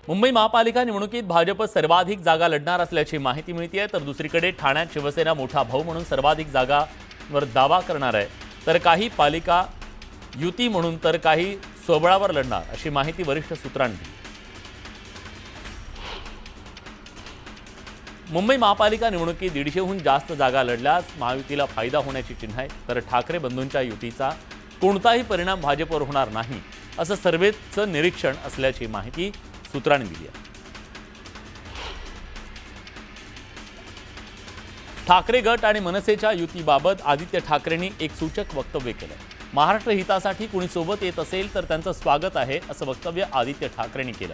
मुंबई महापालिका निवडणुकीत भाजप सर्वाधिक जागा लढणार असल्याची माहिती मिळते, तर दुसरीकडे ठाण्यात शिवसेना मोठा भाऊ म्हणून सर्वाधिक जागांवर दावा करणार आहे, तर काही पालिका युती म्हणून तर काही स्वबळावर लढणार अशी माहिती वरिष्ठ सूत्रांनी दिली. मुंबई महापालिका निवडणुकीत 150हून जास्त जागा लढल्यास महायुतीला फायदा होण्याची चिन्ह आहे, तर ठाकरे बंधूंच्या युतीचा कोणताही परिणाम भाजपवर होणार नाही असं सर्वेचं निरीक्षण असल्याची माहिती सूत्रांनी दिली आहे. ठाकरे गट आणि मनसेच्या युतीबाबत आदित्य ठाकरेंनी एक सूचक वक्तव्य केलं. महाराष्ट्र हितासाठी कुणी सोबत येत असेल तर त्यांचं स्वागत आहे असं वक्तव्य आदित्य ठाकरेंनी केलं.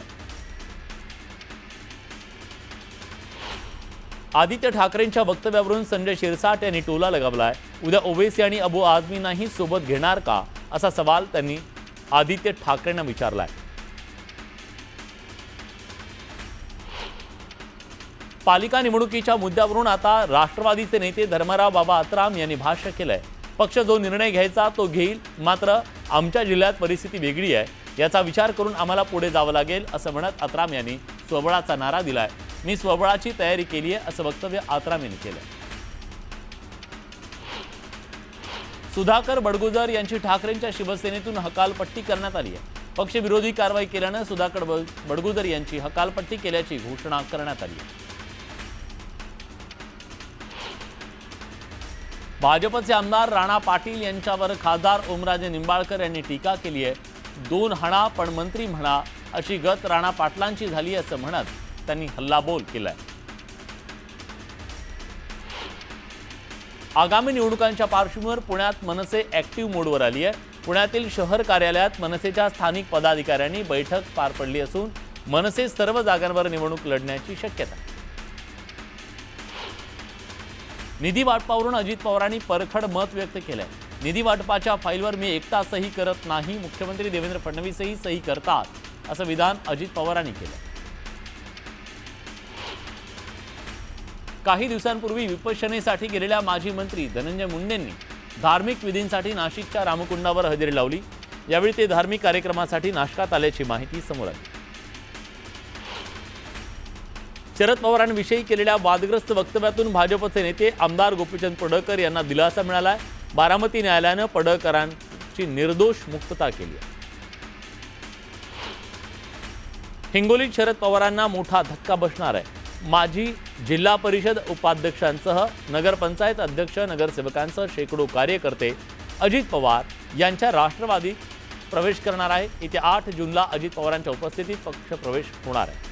आदित्य ठाकरेंच्या वक्तव्यावरून संजय शिरसाट यांनी टोला लगावलाय. उद्या ओवेसी आणि अबू आझमींनाही सोबत घेणार का असा सवाल त्यांनी आदित्य ठाकरेंना विचारलाय. पालिका निवडणुकीच्या मुद्द्यावरून आता राष्ट्रवादीचे नेते धर्मराव बाबा आत्राम यांनी भाष्य केलंय. पक्ष जो निर्णय घ्यायचा तो घेईल, मात्र आमच्या जिल्ह्यात परिस्थिती वेगळी आहे, याचा विचार करून आम्हाला पुढे जावं लागेल असं म्हणत आत्राम यांनी स्वबळाचा नारा दिलाय. मी स्वबळाची तयारी केली आहे असं वक्तव्य आत्राम यांनी केलं. सुधाकर बडगुजर यांची ठाकरेंच्या शिवसेनेतून हकालपट्टी करण्यात आली आहे. पक्षविरोधी कारवाई केल्यानं सुधाकर बडगुजर यांची हकालपट्टी केल्याची घोषणा करण्यात आली आहे. भाजपचे आमदार राणा पाटील यांच्यावर खासदार ओमराजे निंबाळकर यांनी टीका केली आहे. 2 हाणा पण मंत्री म्हणा अशी गत राणा पाटलांची झाली असं म्हणत त्यांनी हल्लाबोल केलाय. आगामी निवडणुकांच्या पार्श्वभूमीवर पुण्यात मनसे ऍक्टिव्ह मोडवर आली आहे. पुण्यातील शहर कार्यालयात मनसेच्या स्थानिक पदाधिकाऱ्यांनी बैठक पार पडली असून मनसे सर्व जागांवर निवडणूक लढण्याची शक्यता आहे. निधी वाटपावरून अजित पवारांनी परखड मत व्यक्त केलंय. निधी वाटपाच्या फाईलवर मी एकटा सही करत नाही, मुख्यमंत्री देवेंद्र फडणवीसही सही करतात असं विधान अजित पवारांनी केलं. काही दिवसांपूर्वी विपश्यनेसाठी गेलेल्या माजी मंत्री धनंजय मुंडेंनी धार्मिक विधींसाठी नाशिकच्या रामकुंडावर हजेरी लावली. यावेळी ते धार्मिक कार्यक्रमासाठी नाशकात आल्याची माहिती समोर आली. शरद पवारांविषयी केलेल्या वादग्रस्त वक्तव्यातून भाजपचे नेते आमदार गोपीचंद पडळकर यांना दिलासा मिळालाय. बारामती न्यायालयानं पडळकरांची निर्दोष मुक्तता केली आहे. हिंगोलीत शरद पवारांना मोठा धक्का बसणार आहे. माजी जिल्हा परिषद उपाध्यक्षांसह नगरपंचायत अध्यक्ष, नगरसेवकांसह शेकडो कार्यकर्ते अजित पवार यांच्या राष्ट्रवादीत प्रवेश करणार आहे. येत्या 8 जूनला अजित पवारांच्या उपस्थितीत पक्ष प्रवेश होणार आहे.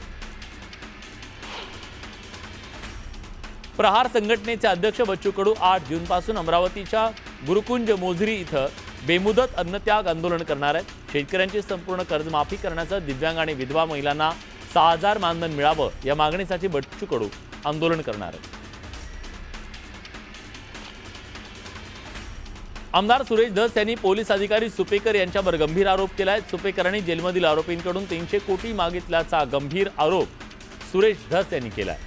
प्रहार संघटनेचे अध्यक्ष बच्चू कडू 8 जूनपासून अमरावतीच्या गुरुकुंज मोझरी इथं बेमुदत अन्नत्याग आंदोलन करणार आहेत. शेतकऱ्यांची संपूर्ण कर्जमाफी करण्याचं, दिव्यांग आणि विधवा महिलांना 6000 मानधन मिळावं या मागणीसाठी बच्चू कडू आंदोलन करणार आहेत. आमदार सुरेश धस यांनी पोलीस अधिकारी सुपेकर यांच्यावर गंभीर आरोप केलाय. सुपेकरांनी जेलमधील आरोपींकडून 300 कोटी मागितल्याचा गंभीर आरोप सुरेश धस यांनी केलाय.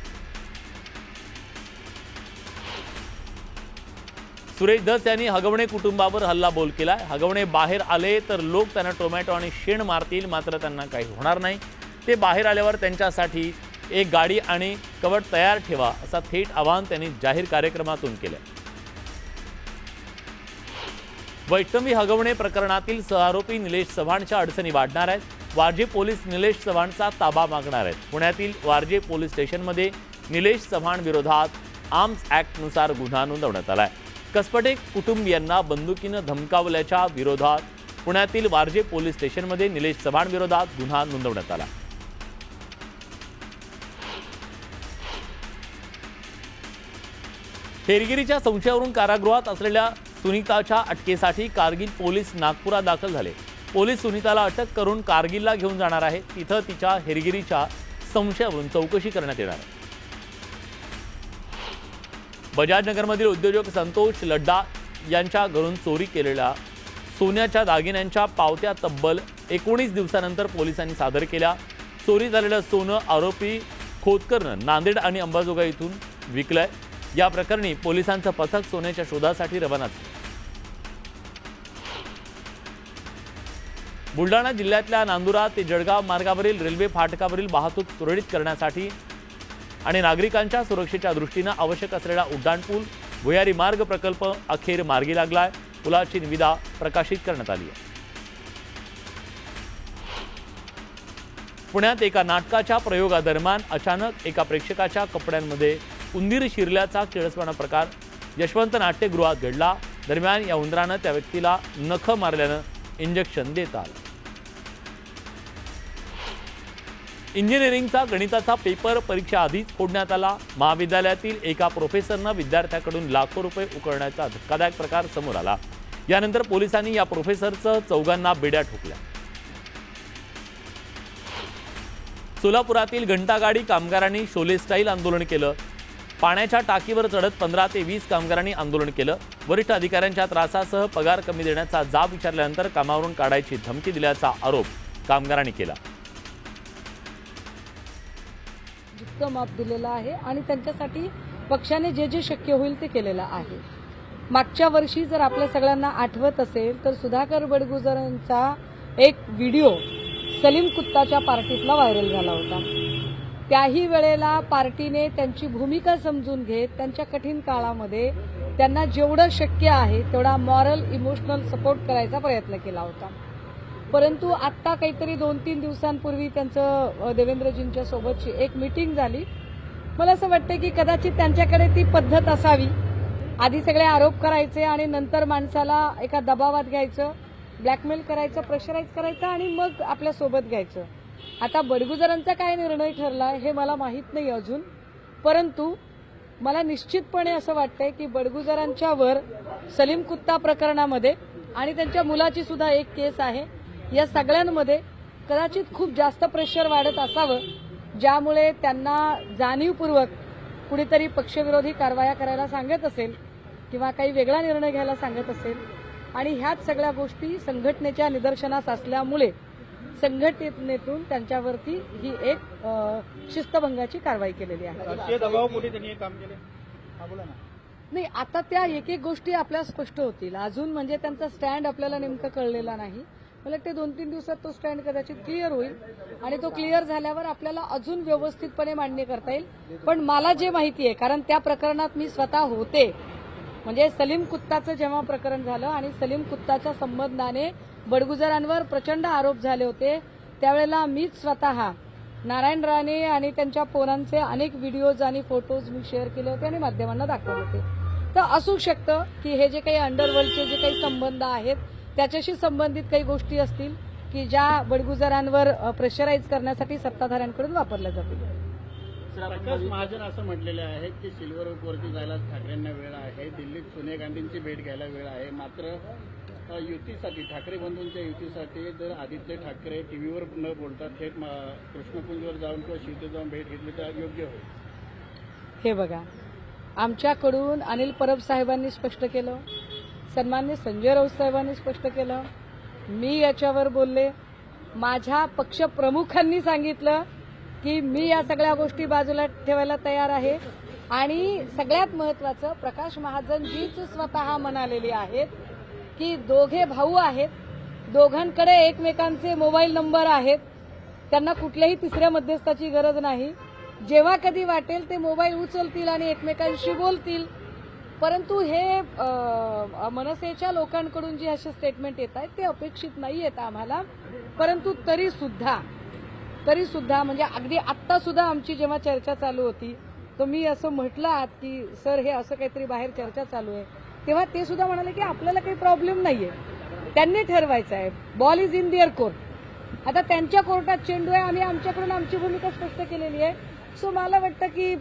सुरेश धस यांनी हगवणे कुटुंबावर हल्लाबोल केलाय. हगवणे बाहेर आले तर लोक त्यांना टोमॅटो आणि शेण मारतील, मात्र त्यांना काही होणार नाही. ते बाहेर आल्यावर त्यांच्यासाठी एक गाडी आणि कवट तयार ठेवा असा थेट आवाहन त्यांनी जाहीर कार्यक्रमातून केलं. वैष्णवी हगवणे प्रकरणातील सहआरोपी निलेश चव्हाणच्या अडचणी वाढणार आहेत. वारजे पोलीस निलेश चव्हाणचा ताबा मागणार आहेत. पुण्यातील वारजे पोलीस स्टेशनमध्ये निलेश चव्हाण विरोधात आर्म्स ॲक्टनुसार गुन्हा नोंदवण्यात आलाय. कसपटे कुटुंबियांना बंदुकीनं धमकावल्याच्या विरोधात पुण्यातील वारजे पोलीस स्टेशनमध्ये निलेश चव्हाण विरोधात गुन्हा नोंदवण्यात आला. हेरगिरीच्या संशयावरून कारागृहात असलेल्या सुनीताच्या अटकेसाठी कारगिल पोलीस नागपुरात दाखल झाले. पोलीस सुनीताला अटक करून कारगिलला घेऊन जाणार आहे. तिथं तिच्या हेरगिरीच्या संशयावरून चौकशी करण्यात येणार आहे. बजाजनगरमधील उद्योजक संतोष लड्डा यांच्या घरून चोरी केलेल्या सोन्याच्या दागिन्यांच्या पावत्या तब्बल 19 दिवसानंतर पोलिसांनी सादर केल्या. चोरी झालेलं सोनं आरोपी खोतकरनं नांदेड आणि अंबाजोगाई इथून विकलंय. या प्रकरणी पोलिसांचं पथक सोन्याच्या शोधासाठी रवाना झालं. बुलढाणा जिल्ह्यातल्या नांदुरा ते जळगाव मार्गावरील रेल्वे फाटकावरील वाहतूक सुरळीत करण्यासाठी आणि नागरिकांच्या सुरक्षेच्या दृष्टीनं आवश्यक असलेला उड्डाणपूल भुयारी मार्ग प्रकल्प अखेर मार्गी लागलाय। पुलाची निविदा प्रकाशित करण्यात आली आहे। पुण्यात एका नाटकाच्या प्रयोगादरम्यान अचानक एका प्रेक्षकाच्या कपड्यांमध्ये उंदीर शिरल्याचा किळसवाणा प्रकार यशवंत नाट्यगृहात घडला। दरम्यान या उंदरानं त्या व्यक्तीला नख मारल्यानं इंजेक्शन देत आलं। इंजिनिअरिंगचा गणिताचा पेपर परीक्षा आधीच फोडण्यात आला। महाविद्यालयातील एका प्रोफेसरनं विद्यार्थ्याकडून लाखो रुपये उकळण्याचा धक्कादायक प्रकार समोर आला। यानंतर पोलिसांनी या प्रोफेसरचं चौघांना बेड्या ठोकल्या। सोलापुरातील घंटागाडी कामगारांनी शोले स्टाईल आंदोलन केलं। पाण्याच्या टाकीवर चढत 15 ते 20 कामगारांनी आंदोलन केलं। वरिष्ठ अधिकाऱ्यांच्या त्रासासह पगार कमी देण्याचा जाब विचारल्यानंतर कामावरून काढायची धमकी दिल्याचा आरोप कामगारांनी केला। जितकं माप दिलेलं आहे आणि त्यांच्यासाठी पक्षाने जे जे शक्य होईल ते केलेलं आहे। मागच्या वर्षी जर आपल्या सगळ्यांना आठवत असेल तर सुधाकर बडगुजरांचा एक व्हिडिओ सलीम कुत्ताच्या पार्टीतला व्हायरल झाला होता। त्याही वेळेला पार्टीने त्यांची भूमिका समजून घेत त्यांच्या कठीण काळामध्ये त्यांना जेवढं शक्य आहे तेवढा मॉरल इमोशनल सपोर्ट करायचा प्रयत्न केला होता। परंतु आत्ता काहीतरी 2-3 दिवसांपूर्वी त्यांचं देवेंद्रजींच्या सोबतची एक मीटिंग झाली। मला असं वाटतं की कदाचित त्यांच्याकडे ती पद्धत असावी, आधी सगळे आरोप करायचे आणि नंतर माणसाला एका दबावात घ्यायचं, ब्लॅकमेल करायचं, प्रेशराईज करायचं आणि मग आपल्या सोबत घ्यायचं। आता बडगुजरांचा काय निर्णय ठरला हे मला माहीत नाही अजून, परंतु मला निश्चितपणे असं वाटतंय की बडगुजरांच्या वर सलीम कुत्ता प्रकरणामध्ये आणि त्यांच्या मुलाची सुद्धा एक केस आहे, या सगळ्यांमध्ये कदाचित खूप जास्त प्रेशर वाढत असावं, ज्यामुळे त्यांना जाणीवपूर्वक कुणीतरी पक्षविरोधी कारवाया करायला सांगत असेल किंवा काही वेगळा निर्णय घ्यायला सांगत असेल आणि ह्याच सगळ्या गोष्टी संघटनेच्या निदर्शनास असल्यामुळे संघटनेतून त्यांच्यावरती ही एक शिस्तभंगाची कारवाई केलेली आहे। नाही, आता त्या एक एक गोष्टी आपल्या स्पष्ट होतील अजून, म्हणजे त्यांचा स्टँड आपल्याला नेमका कळलेला नाही। मला वाटतं 2-3 दिवसात तो स्टँड कदाचित क्लिअर होईल आणि तो क्लिअर झाल्यावर आपल्याला अजून व्यवस्थितपणे मांडणी करता येईल। पण मला जे माहिती आहे, कारण त्या प्रकरणात मी स्वतः होते, म्हणजे सलीम कुत्ताचं जेव्हा प्रकरण झालं आणि सलीम कुत्ताच्या संबंधाने बडगुजरांवर प्रचंड आरोप झाले होते, त्यावेळेला मीच स्वतः नारायण राणे आणि त्यांच्या पोरांचे अनेक व्हिडिओज आणि फोटोज मी शेअर केले होते आणि माध्यमांना दाखवले होते। तर असू शकतं की हे जे काही अंडरवर्ल्डचे जे काही संबंध आहेत त्याच्याशी संबंधित काही गोष्टी असतील की ज्या बडगुजरांवर प्रेशराईज करण्यासाठी सत्ताधाऱ्यांकडून वापरल्या जातील। प्रकाश महाजन असं म्हटलेलं आहे की सिल्व्हर ओकवरती जायला ठाकरेंना वेळ आहे, दिल्लीत सोनिया गांधींची भेट घ्यायला वेळ आहे, मात्र युतीसाठी, ठाकरे बंधूंच्या युतीसाठी जर आदित्य ठाकरे टीव्हीवर न बोलता थेट कृष्णकुंजवर जाऊन किंवा शिवतेत जाऊन भेट घेतली तर योग्य होईल। हे बघा, आमच्याकडून अनिल परब साहेबांनी स्पष्ट केलं, सन्मान्य संजय राऊत साहेबांनी स्पष्ट केलं, मी याच्यावर बोलले, माझ्या पक्षप्रमुखांनी सांगितलं की मी या सगळ्या गोष्टी बाजूला ठेवायला तयार आहे आणि सगळ्यात महत्वाचं प्रकाश महाजन जीच स्वतः म्हणालेली आहेत की दोघे भाऊ आहेत, दोघांकडे एकमेकांचे मोबाईल नंबर आहेत, त्यांना कुठल्याही तिसऱ्या मध्यस्थाची गरज नाही, जेव्हा कधी वाटेल ते मोबाईल उचलतील आणि एकमेकांशी बोलतील। परंतु हे मनसेच्या लोकांकडून जे असे स्टेटमेंट येत आहेत ते अपेक्षित नाही आहेत आम्हाला, परंतु तरी सुद्धा म्हणजे अगदी आत्ता सुद्धा आमची जेव्हा चर्चा चालू होती तर मी असं म्हटलं की सर हे असं काहीतरी बाहेर चर्चा चालू आहे, तेव्हा ते सुद्धा म्हणाले की आपल्याला काही प्रॉब्लेम नाहीये, त्यांनी ठरवायचं आहे, ball is in their court. आता त्यांच्या कोर्टात चेंडू आहे, आम्ही आमच्याकडून आमची भूमिका स्पष्ट केलेली आहे। सो मला वाटतं की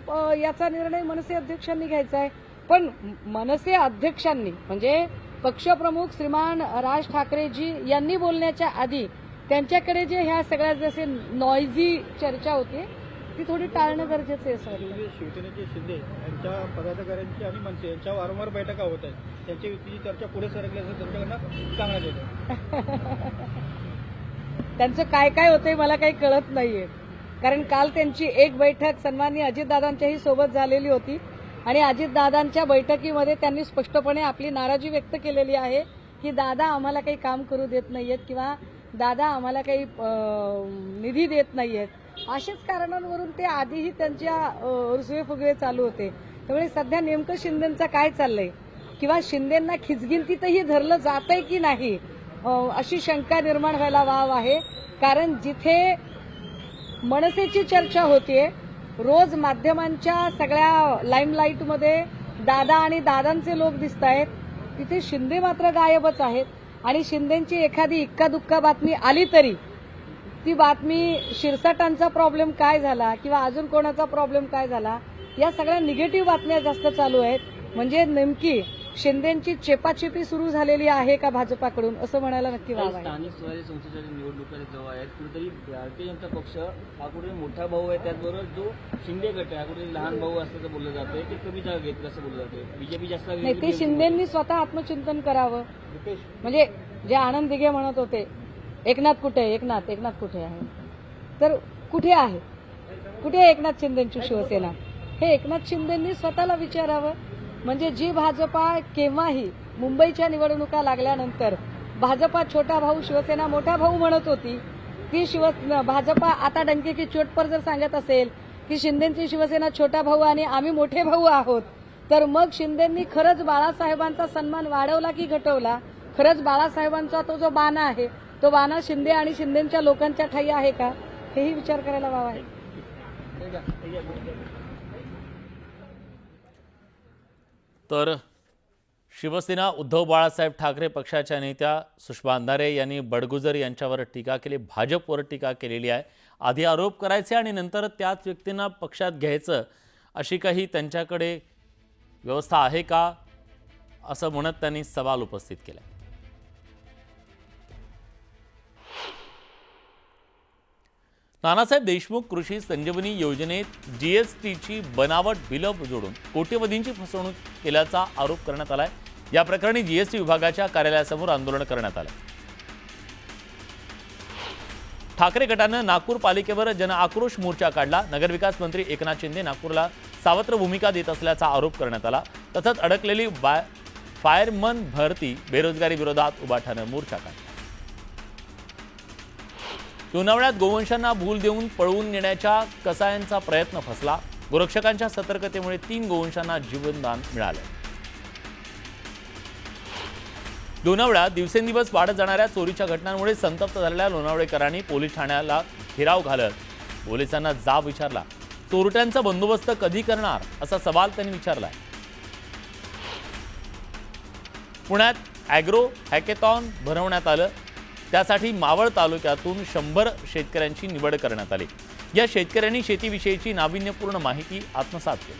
याचा निर्णय मनसे अध्यक्षांनी घ्यायचा आहे, पण मनसे अध्यक्षांनी म्हणजे पक्षप्रमुख श्रीमान राज ठाकरेजी यांनी बोलण्याच्या आधी त्यांच्याकडे जे ह्या सगळ्या जसे नॉइझी चर्चा होती ती थोडी टाळणं गरजेचं आहे। सर, शिवसेनेचे शिंदे यांच्या पदाधिकाऱ्यांची आणि मनसे यांच्या वारंवार बैठका होत आहेत, त्यांची युतीची चर्चा पुढे सरकली असं त्यांच्याकडनं सांगण्यात येतं। त्यांचं काय काय होतंय मला काही कळत नाहीये, कारण काल त्यांची एक बैठक सन्माननीय अजितदादांच्याही सोबत झालेली होती आणि अजितदादांच्या बैठकीमध्ये त्यांनी स्पष्टपणे आपली नाराजी व्यक्त केलेली आहे की दादा आम्हाला काही काम करू देत नाहीयेत किंवा दादा आम्हाला काही निधी देत नाहीयेत, अशाच कारणांवरून ते आधीही त्यांच्या रुसवे फुगवे चालू होते. त्यामुळे सध्या नेमकं शिंदेचं काय चाललंय किंवा शिंदेंना खिचगिंतीतही धरलं जातंय की नाही अशी शंका निर्माण व्हायला वाव आहे. कारण जिथे मनसेची चर्चा होतीये, रोज माध्यमांच्या सगळ्या लाईमलाईटमध्ये दादा आणि दादांचे लोक दिसत आहेत, तिथे शिंदे मात्र गायबच आहेत. आणि शिंदेची एखादी इक्कादुक्का बातमी आली तरी ती बातमी शिरसाटांचा प्रॉब्लेम काय झाला किंवा अजून कोणाचा प्रॉब्लेम काय झाला, या सगळ्या निगेटिव्ह बातम्या जास्त चालू आहेत. म्हणजे नेमकी शिंदेची चेपाचेपी सुरू झालेली आहे का भाजपाकडून, असं म्हणायला नक्की वाव आहे. स्थानिक स्वराज्य संस्थेच्या निवडणुका जवळ आहेत, कुठेतरी भारतीय जनता पक्ष हा कुठेतरी मोठा भाऊ आहे, त्याचबरोबर जो शिंदे गट आहे हा कुठेतरी लहान भाऊ असल्याचं बोललं जातंय, ते कमी जागा घेत असं बोललं जातंय. बीजेपी जास्त नाही, ते शिंदेंनी स्वतः आत्मचिंतन करावं. म्हणजे जे आनंद दिघे म्हणत होते एकनाथ कुठे आहे, एकनाथ कुठे आहे, तर कुठे आहे, कुठे आहे एकनाथ शिंदेची शिवसेना, हे एकनाथ शिंदेंनी स्वतःला विचारावं. म्हणजे जी भाजपा केव्हाही मुंबईच्या निवडणुका लागल्यानंतर भाजपा छोटा भाऊ शिवसेना मोठा भाऊ म्हणत होती, ती भाजपा आता डंके की चोट पर जर सांगत असेल की शिंदेची शिवसेना छोटा भाऊ आणि आम्ही मोठे भाऊ आहोत, तर मग शिंदेंनी खरंच बाळासाहेबांचा सन्मान वाढवला की घटवला. खरंच बाळासाहेबांचा तो जो बाणा आहे, तो बाणा शिंदे आणि शिंदेच्या लोकांच्या ठाई आहे का, हेही विचार करायला वाव आहे. तर शिवसेना उद्धव बाळासाहेब ठाकरे पक्षाच्या नेत्या सुषमा अंधारे यांनी बडगुजर यांच्यावर टीका केली, भाजपवर टीका केलेली आहे. आधी आरोप करायचे आणि नंतर त्याच व्यक्तींना पक्षात घ्यायचं अशी काही त्यांच्याकडे व्यवस्था आहे का, असं म्हणत त्यांनी सवाल उपस्थित केला. नानासाहेब देशमुख कृषी संजीवनी योजनेत जीएसटीची बनावट बिलं जोडून कोट्यवधींची फसवणूक केल्याचा आरोप करण्यात आलाय. या प्रकरणी जीएसटी विभागाच्या कार्यालयासमोर आंदोलन करण्यात आलं. ठाकरे गटानं नागपूर पालिकेवर जनआक्रोश मोर्चा काढला. नगरविकास मंत्री एकनाथ शिंदे नागपूरला सावत्र भूमिका देत असल्याचा आरोप करण्यात आला. तसंच अडकलेली फायरमन भरती बेरोजगारी विरोधात उभाठानं मोर्चा काढला. लोणावळ्यात गोवंशांना भूल देऊन पळवून नेण्याच्या कसायांचा प्रयत्न फसला. गोरक्षकांच्या सतर्कतेमुळे 3 गोवंशांना जीवनदान मिळालं. लोणावळ्यात दिवसेंदिवस वाढत जाणाऱ्या चोरीच्या घटनांमुळे संतप्त झालेल्या लोणावळेकरांनी पोलीस ठाण्याला घेराव घालत पोलिसांना जाब विचारला. चोरट्यांचा बंदोबस्त कधी करणार असा सवाल त्यांनी विचारलाय. पुण्यात ॲग्रो हॅकेथॉन भरवण्यात आलं. त्यासाठी मावळ तालुक्यातून 100 शेतकऱ्यांची निवड करण्यात आली. या शेतकऱ्यांनी शेतीविषयीची नाविन्यपूर्ण माहिती आत्मसात केली.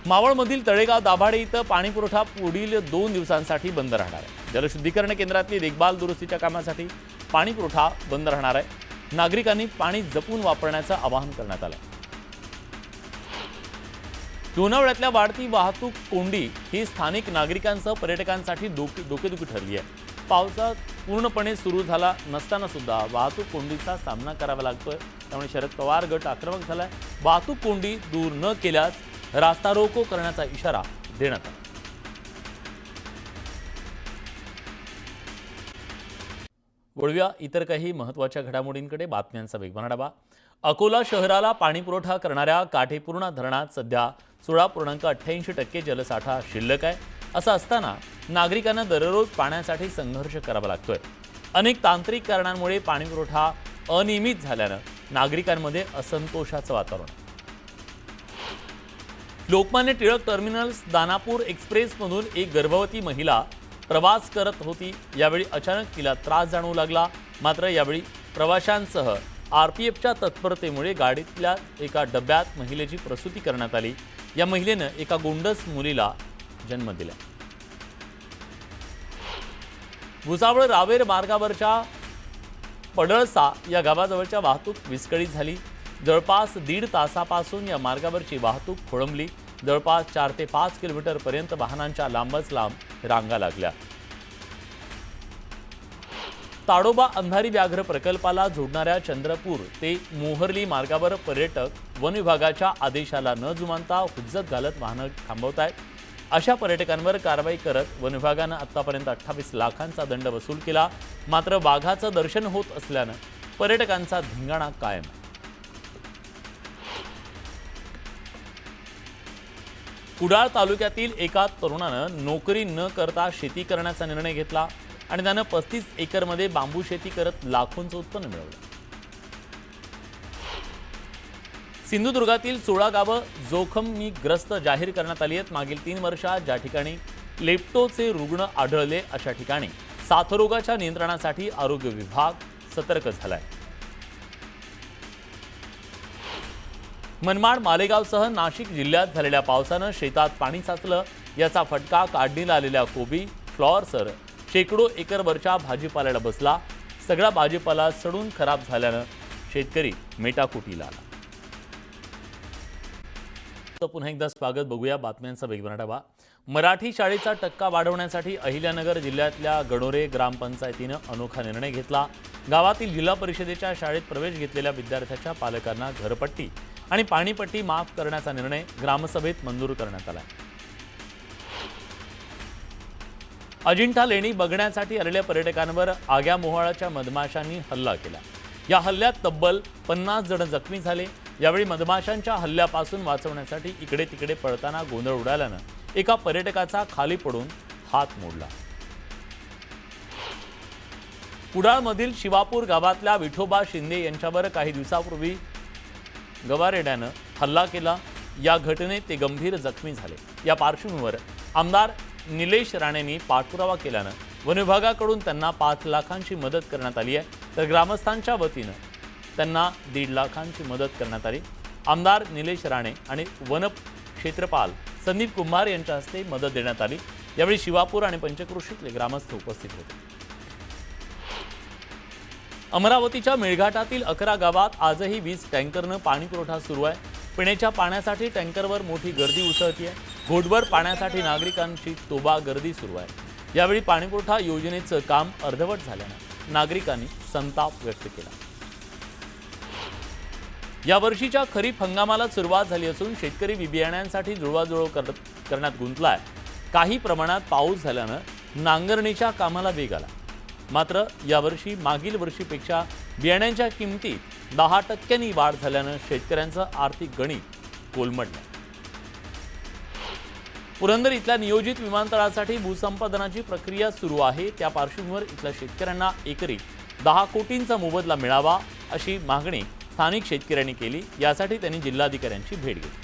मावळमधील तळेगाव दाभाडे इथं पाणीपुरवठा पुढील 2 दिवसांसाठी बंद राहणार आहे. जलशुद्धीकरण केंद्रातली देखभाल दुरुस्तीच्या कामासाठी पाणीपुरवठा बंद राहणार आहे. नागरिकांनी पाणी जपून वापरण्याचं आवाहन करण्यात आलं. लोणावळ्यातल्या वाढती वाहतूक कोंडी ही स्थानिक नागरिकांसह पर्यटकांसाठी डोकेदुखी ठरली आहे. पावसात पूर्णपणे सुरू झाला नसताना सुद्धा वाहतूक कोंडीचा सामना करावा लागतोय. त्यामुळे शरद पवार गट आक्रमक झालाय. वाहतूक कोंडी दूर न केल्यास रास्ता रोको करण्याचा इशारा देण्यात आला. वळूया इतर काही महत्त्वाच्या घडामोडींकडे. बातम्यांचा वेगवान आढावा. अकोला शहराला पाणीपुरवठा करणाऱ्या काठेपूर्णा धरणात सध्या 16.88% जलसाठा शिल्लक आहे. असं असताना नागरिकांना दररोज पाण्यासाठी संघर्ष करावा लागतोय. अनेक तांत्रिक कारणांमुळे पाणीपुरवठा अनियमित झाल्यानं नागरिकांमध्ये असंतोषाचं वातावरण. लोकमान्य टिळक टर्मिनल्स दानापूर एक्सप्रेसमधून एक गर्भवती महिला प्रवास करत होती. यावेळी अचानक तिला त्रास जाणवू लागला. मात्र यावेळी प्रवाशांसह आरपीएफच्या तत्परतेमुळे गाडीतल्या एका डब्यात महिलेची प्रसूती करण्यात आली. या महिलेनं एका गोंडस मुलीला जन्म दिला. भुसावळ रावेर मार्गावरच्या पडळसा या गावाजवळच्या वाहतूक विस्कळीत झाली. जवळपास 1.5 तासापासून या मार्गावरची वाहतूक खोळंबली. जवळपास 4 ते 5 किलोमीटरपर्यंत वाहनांच्या लांबच लांब रांगा लागल्या. ताडोबा अंधारी व्याघ्र प्रकल्पाला जोडणाऱ्या चंद्रपूर ते मोहर्ली मार्गावर पर्यटक वन विभागाच्या आदेशाला न जुमानता हुज्जत घालत वाहनं थांबवत आहेत. अशा पर्यटकांवर कारवाई करत वन विभागानं आतापर्यंत 28 लाखांचा दंड वसूल केला। मात्र वाघाचं दर्शन होत असल्यानं पर्यटकांचा धिंगाणा कायम आहे। कुडाळ तालुक्यातील एका तरुणानं नोकरी न करता शेती करण्याचा निर्णय घेतला आणि त्यानं 35 एकरमध्ये बांबू शेती करत लाखोंचं उत्पन्न मिळवलं। सिंधुदुर्गातील 16 गावं जोखमीग्रस्त जाहीर करण्यात आली आहेत। मागील 3 वर्षात ज्या ठिकाणी लेप्टोचे रुग्ण आढळले अशा ठिकाणी साथरोगाच्या नियंत्रणासाठी आरोग्य विभाग सतर्क झालाय। मनमाड, मालेगावसह नाशिक जिल्ह्यात झालेल्या पावसानं शेतात पाणी साचलं। याचा फटका काढणीला आलेल्या कोबी, फ्लॉवरसह शेकडो एकरवरच्या भाजीपाल्याला बसला। सगळा भाजीपाला सडून खराब झाल्यानं शेतकरी मेटाकुटीला आला। तर पुन्हा एकदा स्वागत। बघूया बातम्यांचा वेगवान आढावा। मराठी शाळेचा टक्का वाढवण्यासाठी अहिल्यानगर जिल्ह्यातल्या गणोरे ग्रामपंचायतीनं अनोखा निर्णय घेतला। गावातील जिल्हा परिषदेच्या शाळेत प्रवेश घेतलेल्या विद्यार्थ्याच्या पालकांना घरपट्टी आणि पाणीपट्टी माफ करण्याचा निर्णय ग्रामसभेत मंजूर करण्यात आला। अजिंठा लेणी बघण्यासाठी आलेल्या पर्यटकांवर आग्या मोहाळाच्या मधमाशांनी हल्ला केला। या हल्ल्यात तब्बल 50 जण जखमी झाले। यावेळी मधमाशांच्या हल्ल्यापासून वाचवण्यासाठी इकडे तिकडे पळताना गोंधळ उडाल्यानं एका पर्यटकाचा खाली पडून हात मोडला। कुडाळमधील शिवापूर गावातल्या विठोबा शिंदे यांच्यावर काही दिवसापूर्वी गवारेड्यानं हल्ला केला। या घटनेत ते गंभीर जखमी झाले। या पार्श्वभूमीवर आमदार निलेश राणेंनी पाठपुरावा केल्यानं वन विभागाकडून त्यांना 5 लाखांची मदत करण्यात आली आहे, तर ग्रामस्थांच्या वतीनं त्यांना 1.5 लाखांची मदत करण्यात आली। आमदार निलेश राणे आणि वन क्षेत्रपाल संदीप कुंभार यांच्या हस्ते मदत देण्यात आली। यावेळी शिवापूर आणि पंचक्रोशीतले ग्रामस्थ उपस्थित होते। अमरावतीच्या मेळघाटातील 11 गावात आजही 20 टँकरनं पाणी पुरवठा सुरू आहे। पिण्याच्या पाण्यासाठी टँकरवर मोठी गर्दी उसळती आहे। घोटभर पाण्यासाठी नागरिकांची तोबा गर्दी सुरू आहे। यावेळी पाणीपुरवठा योजनेचं काम अर्धवट झाल्यानं नागरिकांनी संताप व्यक्त केला। या वर्षीच्या खरीप हंगामाला सुरुवात झाली असून शेतकरी बियाण्यांसाठी जुळवाजुळव करण्यात गुंतलाय। काही प्रमाणात पाऊस झाल्यानं नांगरणीच्या कामाला वेग आला। मात्र यावर्षी मागील वर्षीपेक्षा बियाण्यांच्या किमतीत 10% वाढ झाल्यानं शेतकऱ्यांचं आर्थिक गणित कोलमडलं। पुरंदर इथल्या नियोजित विमानतळासाठी भूसंपादनाची प्रक्रिया सुरू आहे। त्या पार्श्वभूमीवर इथल्या शेतकऱ्यांना एकरी 10 कोटींचा मोबदला मिळावा अशी मागणी स्थानिक शेतकऱ्यांनी केली। यासाठी त्यांनी जिल्हाधिकाऱ्यांची भेट घेतली।